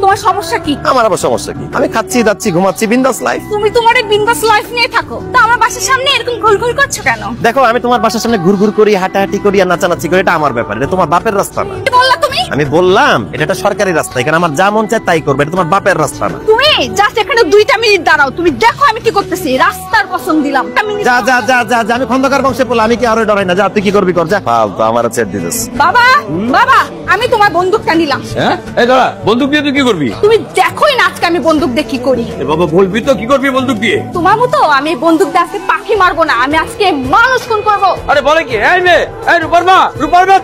তোমার সমস্যা কি? আমার আবার সমস্যা কি? আমি খাচ্ছি যাচ্ছি ঘুমাচ্ছি বিন্দাস লাইফ। তুমি তোমার এই বিন্দাস লাইফ নিয়ে থাকো, তা আমার বাসার সামনে এরকম ঘুরঘুর করছো কেন? দেখো আমি তোমার বাসার সামনে ঘুরঘুর করি, হাঁটাহাঁটি করি আর নাচানাচি করি, এটা আমার ব্যাপার, এটা তোমার বাপের রাস্তা না। কি বললা তুমি? আমি বললাম এটা একটা সরকারি রাস্তা, এখানে আমার যা মন চায় তাই করবে, এটা তোমার বাপের রাস্তা না। তুমি জাস্ট এখানে 2টা মিনিট দাঁড়াও, তুমি দেখো আমি কি করতেছি। রাস্তার কসম দিলাম। যা যা যা যা যা, আমি খন্দকার বংশে বলে আমি কি আরো ডরাই না? যা তুই কি করবি কর, যা। ফালতু আমার ছেড়ে দিতেছ। বাবা বাবা, আমি তোমার বন্দুকটা নিলাম। হ্যাঁ এই দাঁড়া, বন্দুক দিয়ে তুই কি করবি? তুমি দেখোই না আজকে আমি বন্দুক দিয়ে কি করি। এ বাবা বলবি তো কি করবি বন্দুক দিয়ে? তোমার মতো আমি বন্দুক দিয়ে আজকে পাখি মারবো না, আমি আজকে মানুষ খুন করবো। আরে বলে কি? এই মেয়ে, এই রূপার মা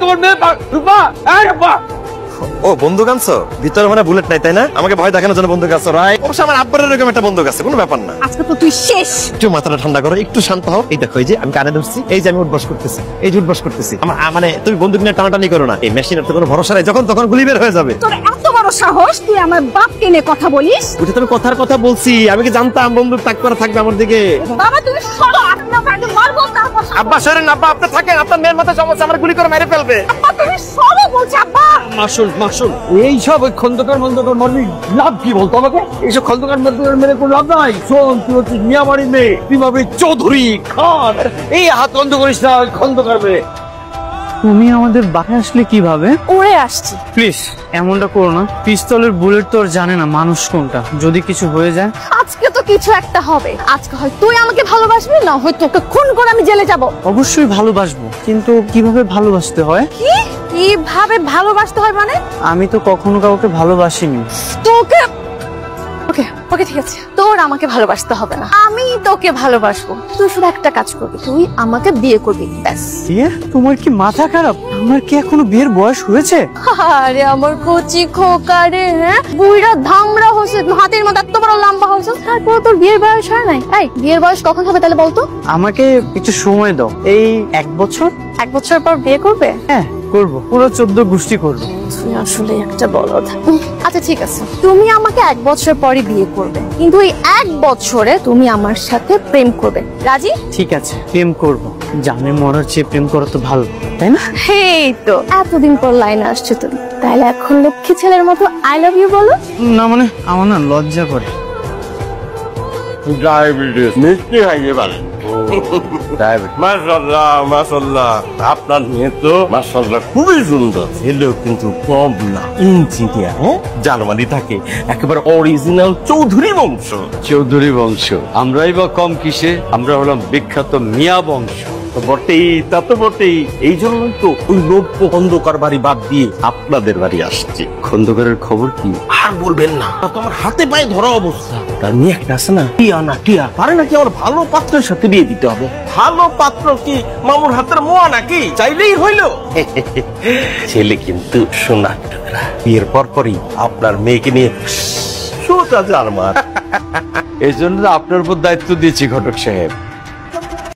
তোমার মেয়ে রূপা, এই রূপা। ও বন্দুক আনছো? ভিতরে মানে বুলেট নাই তাই না? আমাকে ভয় দেখানোর জন্য বন্দুক আনছো, রাইট? অবশ্য আমার আব্বার এরকম একটা বন্দুক আছে, কোনো ব্যাপার না। আজকে তো তুই শেষ। একটু মাথাটা ঠান্ডা করো, একটু শান্ত হও। এই দেখো, এই যে আমি কানে ধরছি, এই যে আমি উঠবস করতেছি, এই যে উঠবস করতেছি। মানে তুমি বন্দুক নিয়ে টানাটানি করো না, এই মেশিনের তো কোনো ভরসা নাই, যখন তখন গুলি বের হয়ে যাবে। তোর এত বড় সাহস, তুই আমার বাপকে নিয়ে কথা বলিস? ওটা তুমি কথার কথা বলছি, আমি কি জানতাম বন্দুক তাক করে থাকবে আমার দিকে? বাবা তুমি সরো, আপনাকে আগে মারবো তারপর। আব্বা সরেন, আব্বা আপনি থাকেন, আপনার মেয়ের মাথায় সমস্যা, আমার গুলি করে মেরে ফেলবে। আব্বা তুমি সরো বলছি। আব্বা মাসুল এইসব ওই খন্দকার মরবি লাভ কি বলতো আমাকে? এইসব খন্দকার মেরে কোনো লাভ নাই। শোন, তুই হচ্ছে মিয়া বাড়ির মেয়ে, তুই ভাবে চৌধুরী খান, এই হাত বন্ধ করিস না ওই খন্দকার মেয়ে। তুমি আমাদের বাসায় আসলে কিভাবে? উড়ে আসছি। প্লিজ এমনটা করো না, পিস্তলের বুলেট তো আর জানে না মানুষ কোনটা, যদি কিছু হয়ে যায়। আজকে তো কিছু একটা হবে। আজকে হয় তুই আমাকে ভালোবাসবি, না হয় তোকে খুন করে আমি জেলে যাব। অবশ্যই ভালোবাসবো, কিন্তু কিভাবে ভালোবাসতে হয়? কি কিভাবে ভালোবাসতে হয় মানে? আমি তো কখনো কাউকে ভালোবাসিনি। তোকে ওকে ওকে ঠিক আছে, তোর আমাকে ভালোবাসতে হবে না, আমি তোকে ভালোবাসবো। তুই শুধু একটা কাজ করবি, তুই আমাকে বিয়ে করবি, ব্যাস। বিয়ে? তোমার কি মাথা খারাপ? আমার কি এখনো বিয়ের বয়স হয়েছে? আরে আমার কচি খোকা রে, হ্যাঁ বুইড়া ধামড়া হয়েছে, হাতের মতো এত বড় লম্বা হয়েছে, তারপর তোর বিয়ের বয়স হয় নাই। এই বিয়ের বয়স কখন হবে তাহলে বলতো? আমাকে একটু সময় দাও, এই 1 বছর। 1 বছর পর বিয়ে করবে? হ্যাঁ করবো, পুরো 14 গোষ্ঠী করবো। তুই আসলে একটা বলদ। আচ্ছা ঠিক আছে, তুমি আমাকে 1 বছর পরে বিয়ে করবে, কিন্তু এই 1 বছরে তুমি আমার সাথে প্রেম করবে, রাজি? ঠিক আছে, প্রেম করব। জানে মরার চেয়ে প্রেম করা তো ভালো, তাই না? এই তো এতদিন পর লাইনে আসছে তুমি, তাহলে এখন লক্ষ্মী ছেলের মতো আই লাভ ইউ বলো। না মানে আমার না লজ্জা করে। ডায়াবেটিস মিষ্টি খাইয়ে পারেন। মাশাআল্লাহ মাশাআল্লাহ, আপনার মেয়ে তো মাশাআল্লাহ খুবই সুন্দর, ছেলেও কিন্তু কম না, ইঞ্জিনিয়ার, জার্মানি থাকে, একেবারে অরিজিনাল চৌধুরী বংশ। চৌধুরী বংশ? আমরাই বা কম কিসে? আমরা হলাম বিখ্যাত মিয়া বংশ। বটেই, তা তো বটেই, এই জন্যই তো ওই নব্য খন্দকার বাড়ি বাদ দিয়ে আপনাদের বাড়ি আসছে। খন্দকারের খবর কি? আর বলবেন না, তা তো আমার হাতে পায়ে ধরা অবস্থা। তার মেয়ে একটা আছে না, টিয়া পারে নাকি আমার ভালো পাত্রের সাথে বিয়ে দিতে হবে। ভালো পাত্র কি মামুর হাতের মোয়া নাকি? চাইলেই হইল। ছেলে কিন্তু সোনা টুকরা। বিয়ের পরই আপনার মেয়েকে নিয়ে সোজা জার্মান। এই জন্য আপনার উপর দায়িত্ব দিয়েছি ঘটক সাহেব।